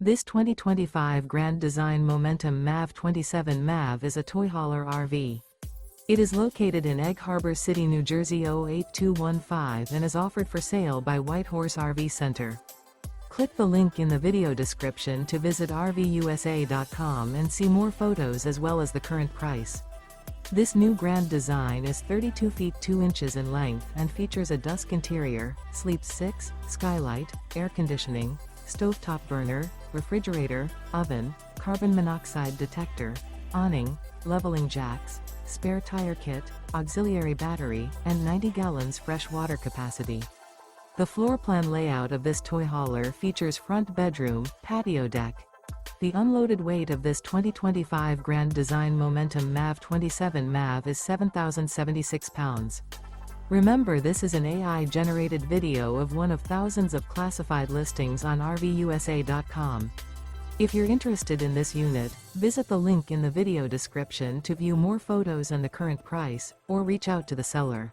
This 2025 Grand Design Momentum MAV 27 MAV is a toy hauler RV. It is located in Egg Harbor City, New Jersey 08215 and is offered for sale by White Horse RV Center. Click the link in the video description to visit RVUSA.com and see more photos as well as the current price. This new Grand Design is 32 feet 2 inches in length and features a DUSK interior, sleeps 6, skylight, air conditioning, stovetop burner, refrigerator, oven, carbon monoxide detector, awning, leveling jacks, spare tire kit, auxiliary battery, and 90 gallons fresh water capacity. The floor plan layout of this toy hauler features front bedroom, patio deck. The unloaded weight of this 2025 Grand Design Momentum MAV 27 MAV is 7,076 pounds. Remember, this is an AI-generated video of one of thousands of classified listings on RVUSA.com. If you're interested in this unit, visit the link in the video description to view more photos and the current price, or reach out to the seller.